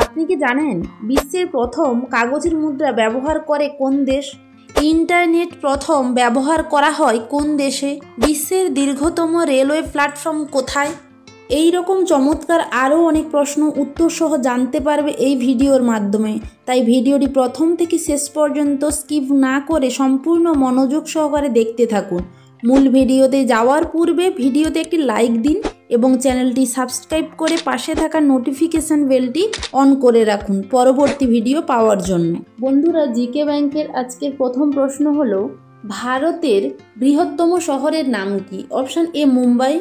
আপনি কি জানেন বিশ্বের প্রথম কাগজের মুদ্রা ব্যবহার করে কোন দেশ? ইন্টারনেট প্রথম ব্যবহার করা হয় কোন দেশে? বিশ্বের দীর্ঘতম রেলওয়ে প্ল্যাটফর্ম কোথায়? এই রকম চমৎকার আরও অনেক প্রশ্ন উত্তর সহ জানতে পারবে এই ভিডিওর মাধ্যমে। তাই ভিডিওটি প্রথম থেকে শেষ পর্যন্ত স্কিপ না করে সম্পূর্ণ মনোযোগ সহকারে দেখতে থাকুন। মূল ভিডিওতে যাওয়ার পূর্বে ভিডিওতে একটি লাইক দিন এবং চ্যানেলটি সাবস্ক্রাইব করে পাশে থাকা নোটিফিকেশন বেলটি অন করে রাখুন পরবর্তী ভিডিও পাওয়ার জন্য। বন্ধুরা, জিকে ব্যাংকের আজকের প্রথম প্রশ্ন হলো, ভারতের বৃহত্তম শহরের নাম কি? Option A Mumbai,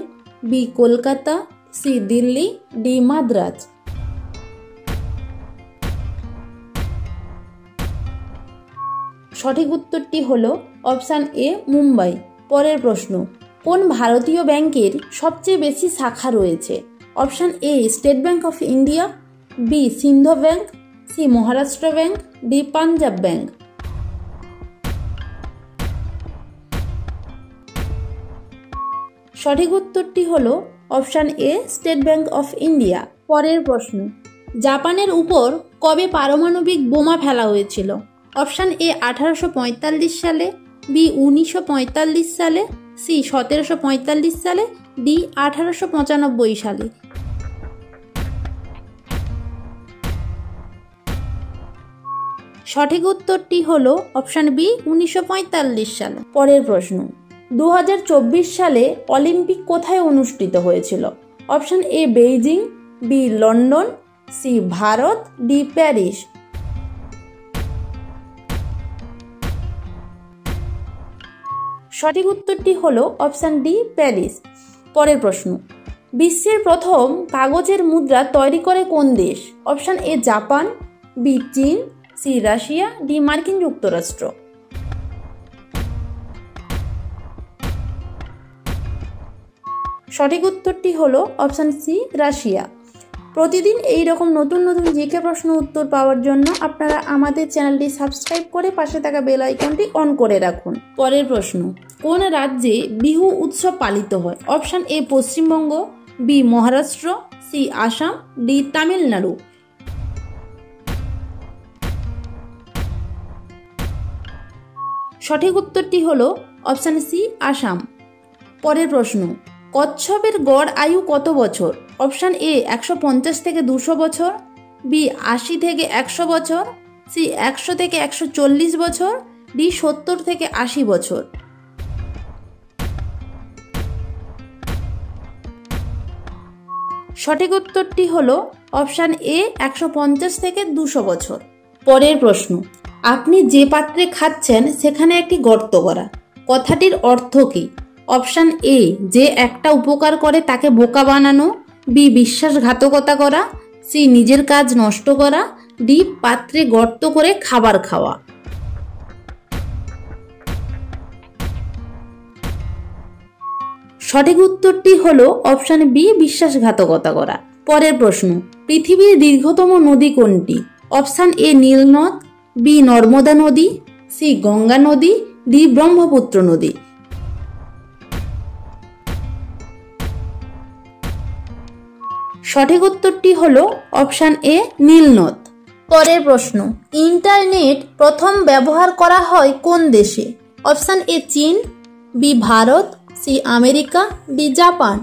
B Kolkata, C Delhi, D Madras. সঠিক উত্তরটি হলো অপশান এ মুম্বাই। পরের প্রশ্ন, কোন ভারতীয় ব্যাংকের সবচেয়ে বেশি শাখা রয়েছে? Option A State Bank of India, B Sindhu bank, C Maharashtra bank, D Punjab bank. সঠিক উত্তরটি হলো option A State Bank of India. পরের প্রশ্ন, জাপানের উপর কবে পারমাণবিক বোমা ফেলা হয়েছিল? অপশান এ 1845 সালে, বি 1945 সালে, সি 1745 সালে, ডি 1895 সালে। সঠিক উত্তরটি হলো অপশান বি 1945 সালে। পরের প্রশ্ন, 2024 সালে অলিম্পিক কোথায় অনুষ্ঠিত হয়েছিল? Option A Beijing, B London, C Bharat, D Paris. সঠিক উত্তরটি হলো অপশান ডি প্যারিস। পরের প্রশ্ন, বিশ্বের প্রথম কাগজের মুদ্রা তৈরি করে কোন দেশ? অপশান এ জাপান, বি চীন, সি রাশিয়া, ডি মার্কিন যুক্তরাষ্ট্র। সঠিক উত্তরটি হলো অপশান সি রাশিয়া। প্রতিদিন এই রকম নতুন নতুন জিকে প্রশ্ন উত্তর পাওয়ার জন্য আপনারা আমাদের চ্যানেলটি সাবস্ক্রাইব করে পাশে থাকা বেল আইকনটি অন করে রাখুন। পরের প্রশ্ন, কোন রাজ্যে বিহু উৎসব পালিত হয়? Option A Paschimbanga, B Maharashtra, C Assam, D Tamil Nadu. সঠিক উত্তরটি হলো অপশান সি আসাম। পরের প্রশ্ন, কচ্ছপের গড় আয়ু কত বছর? অপশান এ 150 থেকে 200 বছর, বি 80 থেকে 100 বছর, সি 100 থেকে 140 বছর, ডি 70 থেকে 80 বছর। সঠিক উত্তরটি হলো অপশান এ 150 থেকে 200 বছর। পরের প্রশ্ন, আপনি যে পাত্রে খাচ্ছেন সেখানে একটি গর্ত করা, কথাটির অর্থ কী? অপশান এ যে একটা উপকার করে তাকে বোকা বানানো, বি বিশ্বাসঘাতকতা করা, সি নিজের কাজ নষ্ট করা, ডি পাত্রে গর্ত করে খাবার খাওয়া। সঠিক উত্তরটি হলো অপশান বি বিশ্বাসঘাতকতা করা। পরের প্রশ্ন, পৃথিবীর দীর্ঘতম নদী কোনটি? অপশান এ নীল নদ, বি নর্মদা নদী, সি গঙ্গা নদী, ডি ব্রহ্মপুত্র নদী। সঠিক উত্তরটি হলো অপশান এ নীল নদ। পরের প্রশ্ন, ইন্টারনেট প্রথম ব্যবহার করা হয় কোন দেশে? Option A Chin, B Bharat, C America, D Japan.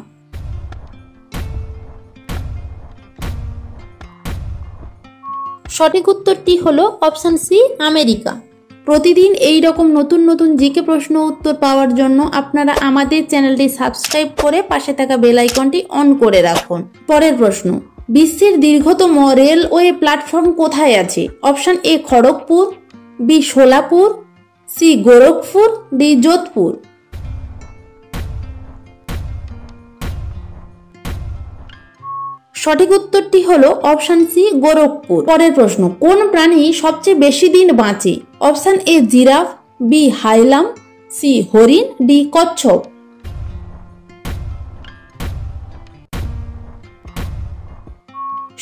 সঠিক উত্তরটি হলো অপশান সি আমেরিকা। প্রতিদিন এই রকম নতুন নতুন জিকে প্রশ্ন উত্তর পাওয়ার জন্য আপনারা আমাদের চ্যানেলটি সাবস্ক্রাইব করে পাশে থাকা বেল আইকনটি অন করে রাখুন। পরের প্রশ্ন, বিশ্বের দীর্ঘতম রেলওয়ে প্ল্যাটফর্ম কোথায় আছে? Option A Kharagpur, B Solapur, C Gorakhpur, D Jodhpur. সঠিক উত্তরটি হলো অপশান সি গোরখপুর। পরের প্রশ্ন, কোন প্রাণী সবচেয়ে বেশি দিন বাঁচে? অপশান এ জিরাফ, বি হাইলাম, সি হরিণ, ডি কচ্ছপ।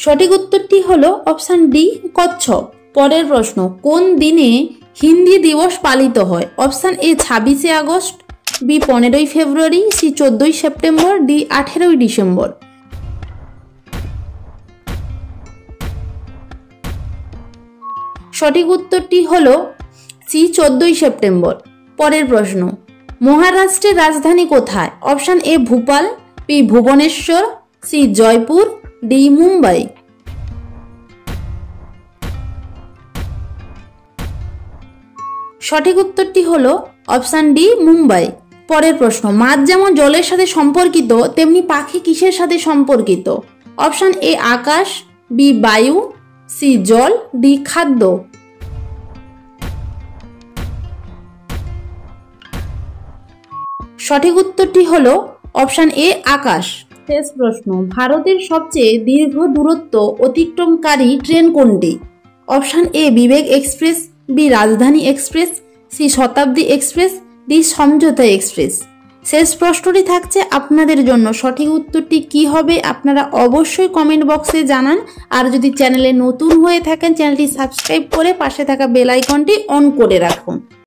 সঠিক উত্তরটি হলো অপশান ডি কচ্ছপ। পরের প্রশ্ন, কোন দিনে হিন্দি দিবস পালিত হয়? অপশান এ 26শে আগস্ট, বি 15ই ফেব্রুয়ারি, সি 14ই সেপ্টেম্বর, ডি 18ই ডিসেম্বর। সঠিক উত্তরটি হলো সি 14ই সেপ্টেম্বর। পরের প্রশ্ন, মহারাষ্ট্রের রাজধানী কোথায়? Option A Bhopal, B Bhubaneswar, C Jaipur, D Mumbai. সঠিক উত্তরটি হলো অপশান ডি মুম্বাই। পরের প্রশ্ন, মাছ যেমন জলের সাথে সম্পর্কিত তেমনি পাখি কিসের সাথে সম্পর্কিত? অপশান এ আকাশ, বি বায়ু, সি জল, ডি খাদ্য। সঠিক উত্তরটি হলো অপশান এ আকাশ। শেষ প্রশ্ন, ভারতের সবচেয়ে দীর্ঘ দূরত্ব অতিক্রমকারী ট্রেন কোনটি? Option A Vivek express, B Rajdhani express, C Shatabdi express, D Samjhauta express. শেষ প্রশ্নটি থাকছে আপনাদের জন্য, সঠিক উত্তরটি কি হবে আপনারা অবশ্যই কমেন্ট বক্সে জানান। আর যদি চ্যানেলে নতুন হয়ে থাকেন চ্যানেলটি সাবস্ক্রাইব করে পাশে থাকা বেল আইকনটি অন করে রাখুন।